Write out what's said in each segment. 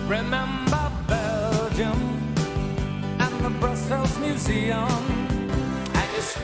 Remember Belgium and the Brussels Museum.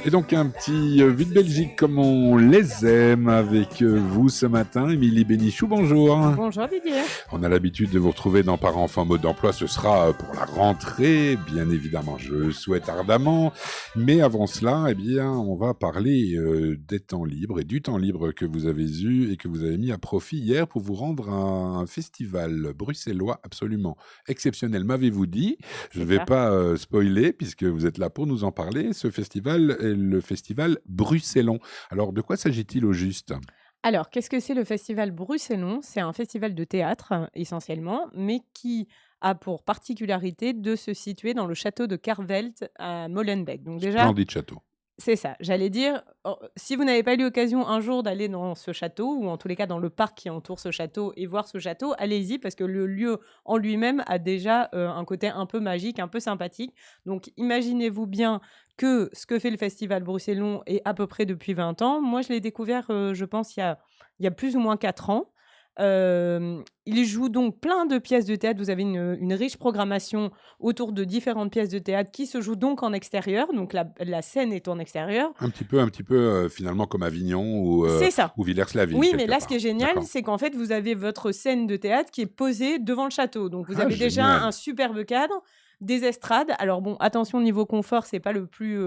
Et donc un petit Vue de Belgique comme on les aime avec vous ce matin. Émilie Bénichou, bonjour. Bonjour Didier. On a l'habitude de vous retrouver dans Parents Enfants Mode d'Emploi. Ce sera pour la rentrée, bien évidemment, je le souhaite ardemment. Mais avant cela, eh bien, on va parler des temps libres et du temps libre que vous avez eu et que vous avez mis à profit hier pour vous rendre à un festival bruxellois absolument exceptionnel, m'avez-vous dit. Je ne vais pas spoiler puisque vous êtes là pour nous en parler. Ce festival est le festival Bruxellon. Alors, de quoi s'agit-il au juste ? Alors, qu'est-ce que c'est le festival Bruxellon ? C'est un festival de théâtre, essentiellement, mais qui a pour particularité de se situer dans le château de Carvelt à Molenbeek. Donc déjà, Splendide château. c'est ça. J'allais dire, si vous n'avez pas eu l'occasion un jour d'aller dans ce château, ou en tous les cas dans le parc qui entoure ce château, et voir ce château, allez-y, parce que le lieu en lui-même a déjà un côté un peu magique, un peu sympathique. Donc imaginez-vous bien que ce que fait le festival Bruxellon est à peu près depuis 20 ans. Moi, je l'ai découvert, je pense, il y a plus ou moins 4 ans. Il joue donc plein de pièces de théâtre. Vous avez une riche programmation autour de différentes pièces de théâtre qui se jouent donc en extérieur. Donc la scène est en extérieur. Un petit peu finalement comme Avignon ou Villers-la-Ville. Oui, mais là, ce qui est génial, c'est qu'en fait, vous avez votre scène de théâtre qui est posée devant le château. Donc vous avez déjà un superbe cadre. Des estrades. Alors bon, attention, niveau confort, c'est pas le plus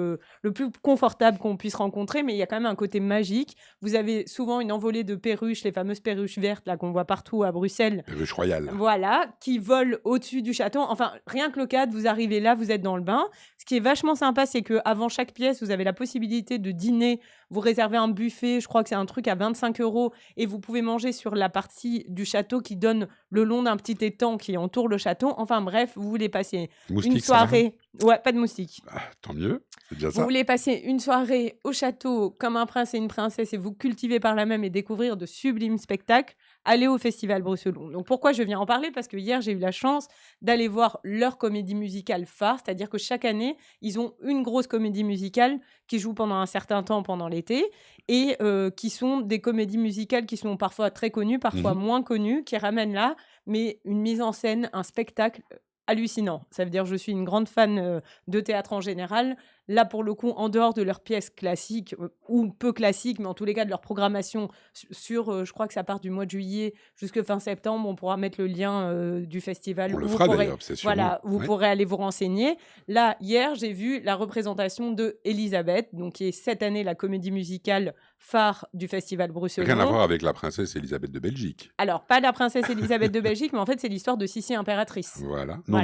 confortable qu'on puisse rencontrer, mais il y a quand même un côté magique. Vous avez souvent une envolée de perruches, les fameuses perruches vertes là qu'on voit partout à Bruxelles. Perruches royales. Voilà, qui volent au-dessus du château. Enfin, rien que le cadre, vous arrivez là, vous êtes dans le bain. Ce qui est vachement sympa, c'est qu'avant chaque pièce, vous avez la possibilité de dîner. Vous réservez un buffet, je crois que c'est un truc à 25 €, et vous pouvez manger sur la partie du château qui donne le long d'un petit étang qui entoure le château. Enfin bref, vous voulez passer une soirée... Ouais, pas de moustiques. Tant mieux, c'est déjà ça. Vous voulez passer une soirée au château comme un prince et une princesse et vous cultiver par là même et découvrir de sublimes spectacles, allez au Festival Bruxellon. Donc pourquoi je viens en parler ? Parce que hier, j'ai eu la chance d'aller voir leur comédie musicale phare, c'est-à-dire que chaque année, ils ont une grosse comédie musicale qui joue pendant un certain temps pendant l'été et qui sont des comédies musicales qui sont parfois très connues, parfois moins connues, qui ramènent là, mais une mise en scène, un spectacle hallucinant. Ça veut dire que je suis une grande fan de théâtre en général. Là, pour le coup, en dehors de leurs pièces classiques, ou peu classiques, mais en tous les cas de leur programmation sur, je crois que ça part du mois de juillet jusqu'à fin septembre, on pourra mettre le lien du festival. On le fera d'ailleurs, c'est sûr. Voilà, vous pourrez aller vous renseigner. Là, hier, j'ai vu la représentation de Elisabeth, donc qui est cette année la comédie musicale phare du festival Bruxellon. Rien à voir avec la princesse Elisabeth de Belgique. Alors, pas la princesse Elisabeth de Belgique, mais en fait, c'est l'histoire de Sissi impératrice. Voilà. Non.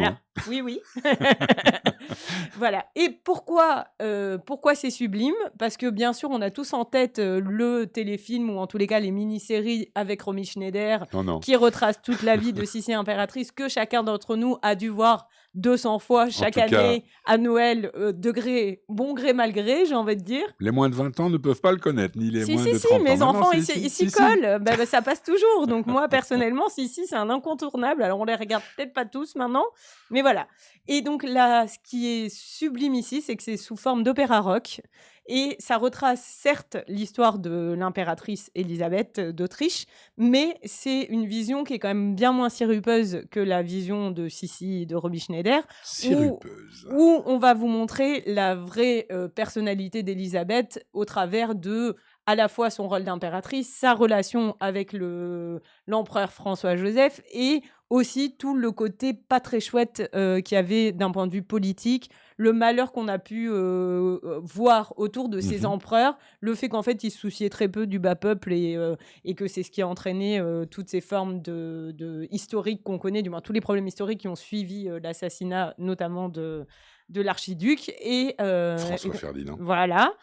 Oui. Voilà. Et pourquoi c'est sublime ? Parce que bien sûr, on a tous en tête le téléfilm ou en tous les cas les mini-séries avec Romy Schneider qui retrace toute la vie de Sissi impératrice que chacun d'entre nous a dû voir 200 fois chaque année à Noël, bon gré mal gré, j'ai envie de dire. Les moins de 20 ans ne peuvent pas le connaître, ni les moins de 30 ans. Mes enfants, ils s'y collent. Ça passe toujours. Donc moi, personnellement, Sissi, c'est un incontournable. Alors on les regarde peut-être pas tous maintenant, mais voilà. Et donc là, ce qui est sublime ici, c'est que c'est sous forme d'opéra rock. Et ça retrace certes l'histoire de l'impératrice Élisabeth d'Autriche, mais c'est une vision qui est quand même bien moins sirupeuse que la vision de Sissi et de Romy Schneider. Où on va vous montrer la vraie personnalité d'Élisabeth au travers de à la fois son rôle d'impératrice, sa relation avec l'empereur François-Joseph et aussi tout le côté pas très chouette qu'il y avait d'un point de vue politique, le malheur qu'on a pu voir autour de ces empereurs, le fait qu'en fait ils se souciaient très peu du bas peuple et que c'est ce qui a entraîné toutes ces formes de historiques qu'on connaît, du moins tous les problèmes historiques qui ont suivi l'assassinat notamment de l'archiduc et François Ferdinand. Voilà.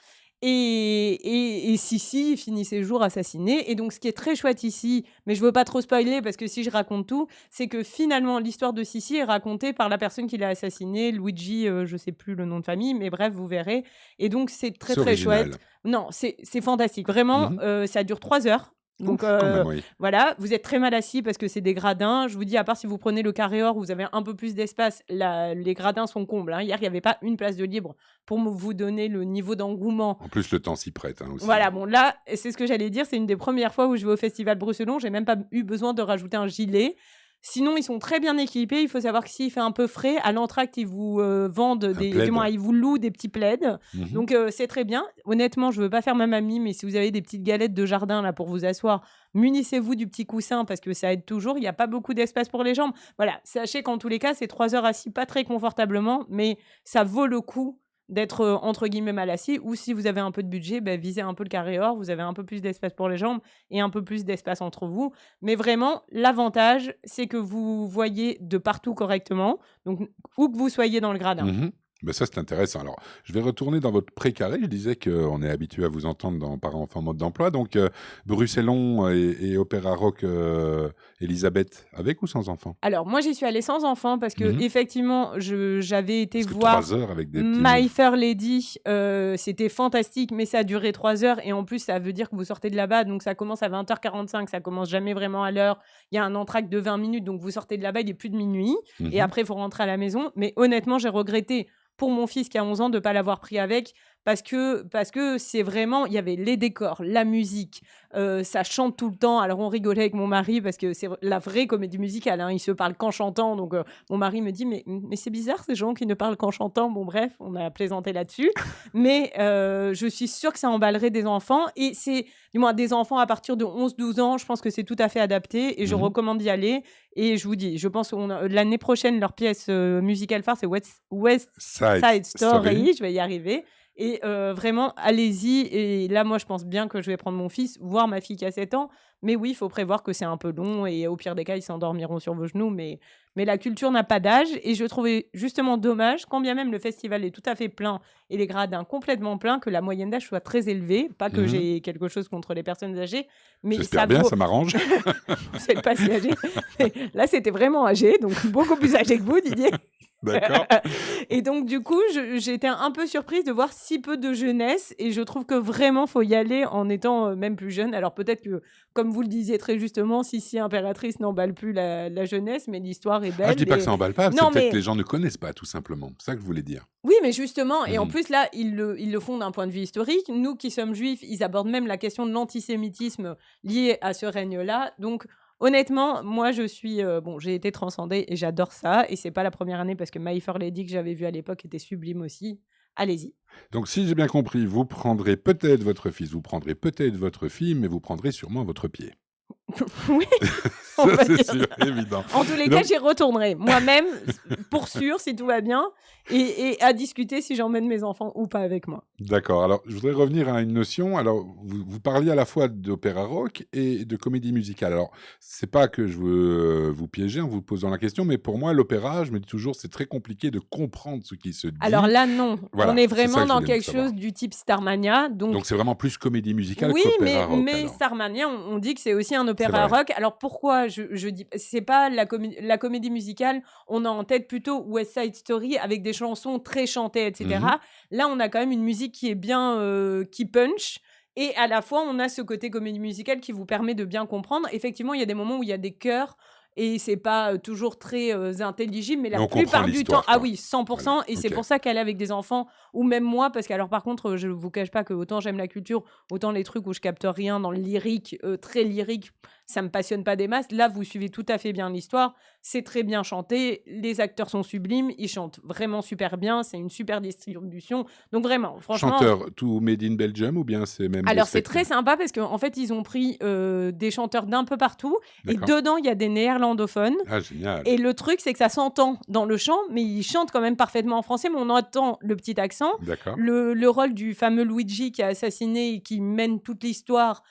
Et Sissi finit ses jours assassinée. Et donc, ce qui est très chouette ici, mais je veux pas trop spoiler parce que si je raconte tout, c'est que finalement, l'histoire de Sissi est racontée par la personne qui l'a assassinée, Luigi, je sais plus le nom de famille, mais bref, vous verrez. Et donc, c'est très, très chouette. Non, c'est fantastique. Vraiment, ça dure 3 heures. Donc voilà, vous êtes très mal assis parce que c'est des gradins. Je vous dis, à part si vous prenez le carré or, vous avez un peu plus d'espace. Les gradins sont combles. Hier, il n'y avait pas une place de libre pour vous donner le niveau d'engouement. En plus, le temps s'y prête aussi. Voilà, bon là, c'est ce que j'allais dire. C'est une des premières fois où je vais au Festival Bruxellon. J'ai même pas eu besoin de rajouter un gilet. Sinon, ils sont très bien équipés. Il faut savoir que s'il fait un peu frais, à l'entracte, ils vous vendent Un du plaid. moins, ils vous louent des petits plaids. Mhm. Donc, c'est très bien. Honnêtement, je veux pas faire ma mamie, mais si vous avez des petites galettes de jardin là pour vous asseoir, munissez-vous du petit coussin parce que ça aide toujours. Il n'y a pas beaucoup d'espace pour les jambes. Voilà, sachez qu'en tous les cas, c'est 3 heures assis, pas très confortablement, mais ça vaut le coup d'être entre guillemets mal assis. Ou si vous avez un peu de budget, visez un peu le carré or. Vous avez un peu plus d'espace pour les jambes et un peu plus d'espace entre vous. Mais vraiment, l'avantage, c'est que vous voyez de partout correctement. Donc, où que vous soyez dans le gradin. Mhm. Ben ça, c'est intéressant. Alors, je vais retourner dans votre précaré. Je disais qu'on est habitué à vous entendre dans Parents enfants mode d'emploi. Donc, Bruxellon et Opéra Rock, Elisabeth, avec ou sans enfants? Alors, moi, j'y suis allée sans enfant parce que, Mhm. effectivement, j'avais été Parce que voir 3 heures avec des petits My moves. Fair Lady. C'était fantastique, mais ça a duré 3 heures. Et en plus, ça veut dire que vous sortez de là-bas. Donc, ça commence à 20h45. Ça commence jamais vraiment à l'heure. Il y a un entracte de 20 minutes. Donc, vous sortez de là-bas, il est plus de minuit. Et Mhm. après, il faut rentrer à la maison. Mais honnêtement, j'ai regretté pour mon fils qui a 11 ans de ne pas l'avoir pris avec. Parce que c'est vraiment, il y avait les décors, la musique, ça chante tout le temps. Alors on rigolait avec mon mari parce que c'est la vraie comédie musicale, hein, ils se parlent qu'en chantant. Donc mon mari me dit mais c'est bizarre ces gens qui ne parlent qu'en chantant. Bon bref, on a plaisanté là-dessus. Mais je suis sûre que ça emballerait des enfants. Et c'est du moins des enfants à partir de 11-12 ans, je pense que c'est tout à fait adapté. Et je Mhm. recommande d'y aller. Et je vous dis, je pense que l'année prochaine, leur pièce musicale phare, c'est West Side Story. Je vais y arriver. Et vraiment, allez-y. Et là, moi, je pense bien que je vais prendre mon fils, voir ma fille qui a 7 ans. Mais oui, il faut prévoir que c'est un peu long. Et au pire des cas, ils s'endormiront sur vos genoux. Mais la culture n'a pas d'âge. Et je trouvais justement dommage, quand bien même le festival est tout à fait plein et les gradins complètement pleins, que la moyenne d'âge soit très élevée. Pas que Mhm. j'ai quelque chose contre les personnes âgées. Mais J'espère ça bien, vaut... ça m'arrange. Vous n'êtes pas si âgé. Mais là, c'était vraiment âgé. Donc, beaucoup plus âgé que vous, Didier. D'accord. Et donc, du coup, j'étais un peu surprise de voir si peu de jeunesse. Et je trouve que vraiment, faut y aller en étant même plus jeune. Alors, peut-être que, comme vous le disiez très justement, Sissi Impératrice n'emballe plus la jeunesse, mais l'histoire est belle. Ah, je dis pas que ça emballe pas, c'est Non, peut-être mais... que les gens ne connaissent pas, tout simplement. C'est ça que je voulais dire. Oui, mais justement, et en Mhm. plus, là, ils le font d'un point de vue historique. Nous qui sommes juifs, ils abordent même la question de l'antisémitisme lié à ce règne-là. Donc, honnêtement, moi, je suis... bon, j'ai été transcendée et j'adore ça. Et c'est pas la première année parce que My Fair Lady que j'avais vu à l'époque était sublime aussi. Allez-y. Donc, si j'ai bien compris, vous prendrez peut-être votre fils, vous prendrez peut-être votre fille, mais vous prendrez sûrement votre pied. Oui, on Ça, va c'est dire sûr, ça. évident. En tous les Donc- cas, j'y retournerai moi-même, pour sûr, si tout va bien, et à discuter si j'emmène mes enfants ou pas avec moi. D'accord. Alors, je voudrais revenir à une notion. Alors, vous parliez à la fois d'opéra rock et de comédie musicale. Alors, c'est pas que je veux vous piéger en vous posant la question, mais pour moi, l'opéra, je me dis toujours, c'est très compliqué de comprendre ce qui se dit. Alors là, non. Voilà, On est c'est ça vraiment que je dans voulais quelque savoir. chose du type Starmania. Donc, c'est vraiment plus comédie musicale Oui, qu'opéra rock. mais alors. Starmania, on dit que c'est aussi un opéra vrai. rock. Alors pourquoi je dis c'est pas la comédie musicale, on a en tête plutôt West Side Story avec des chansons très chantées, etc. Là, on a quand même une musique qui est bien, qui punch. Et à la fois, on a ce côté comédie musicale qui vous permet de bien comprendre. Effectivement, il y a des moments où il y a des chœurs et c'est pas toujours très intelligible, mais Mais la on comprend plupart du temps, l'histoire, ah quoi. oui, 100%. Voilà, Et c'est ok. pour ça qu'elle est avec des enfants, ou même moi, parce que alors par contre, je vous cache pas que autant j'aime la culture, autant les trucs où je capte rien dans le lyrique, très lyrique, ça me passionne pas des masses. Là, vous suivez tout à fait bien l'histoire, c'est très bien chanté, les acteurs sont sublimes, ils chantent vraiment super bien, c'est une super distribution. Donc vraiment, franchement... Chanteur, tout made in Belgium ou bien c'est même Alors, des c'est sectes? très sympa parce qu'en fait, ils ont pris des chanteurs d'un peu partout et D'accord. dedans, il y a des néerlandophones. Ah, génial. Et le truc, c'est que ça s'entend dans le chant, mais ils chantent quand même parfaitement en français, mais on entend le petit accent. D'accord. Le rôle du fameux Luigi qui a assassiné et qui mène toute l'histoire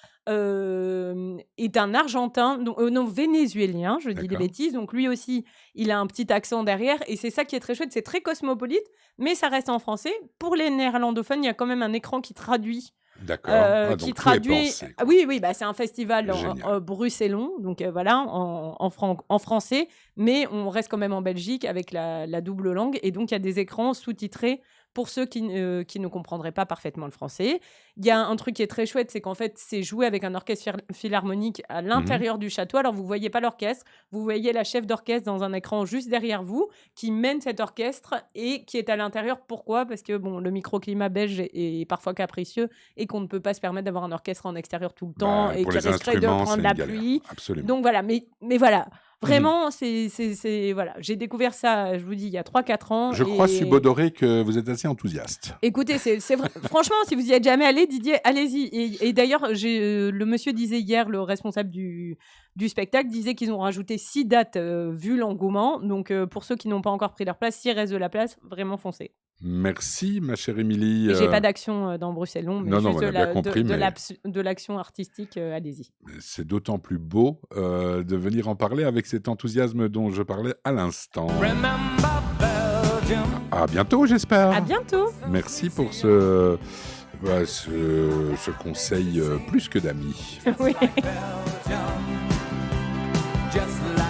est un Argentin, non, vénézuélien, je dis des D'accord. bêtises. Donc lui aussi, il a un petit accent derrière. Et c'est ça qui est très chouette, c'est très cosmopolite, mais ça reste en français. Pour les néerlandophones, il y a quand même un écran qui traduit. D'accord. Ah, donc Qui tout est traduit. pensé, Ah quoi. oui, bah, c'est un festival Génial. bruxellon, donc voilà, en français, mais on reste quand même en Belgique avec la double langue, et donc il y a des écrans sous-titrés pour ceux qui ne comprendraient pas parfaitement le français. Il y a un truc qui est très chouette, c'est qu'en fait, c'est joué avec un orchestre philharmonique à l'intérieur du château. Alors, vous voyez pas l'orchestre, vous voyez la chef d'orchestre dans un écran juste derrière vous, qui mène cet orchestre et qui est à l'intérieur. Pourquoi ? Parce que bon, le microclimat belge est parfois capricieux et qu'on ne peut pas se permettre d'avoir un orchestre en extérieur tout le temps et Pour qui les risquerait de instruments, prendre c'est la une galère. pluie. Absolument. Donc voilà, mais voilà. Vraiment, voilà. J'ai découvert ça, je vous dis, il y a 3-4 ans. Je crois subodorer que vous êtes assez enthousiaste. Écoutez, c'est vrai. Franchement, si vous y êtes jamais allé, Didier, allez-y. Et d'ailleurs, le monsieur disait hier, le responsable du spectacle, disait qu'ils ont rajouté 6 dates vu l'engouement. Donc, pour ceux qui n'ont pas encore pris leur place, s'il reste de la place, vraiment foncez. Merci, ma chère Émilie. J'ai pas d'action dans Bruxelles, mais Non, juste on a bien compris, de l'action artistique, allez-y. C'est d'autant plus beau de venir en parler avec cet enthousiasme dont je parlais à l'instant. Remember Belgium. À bientôt, j'espère. À bientôt. Merci pour ce conseil plus que d'amis. Oui. Belgium. Just like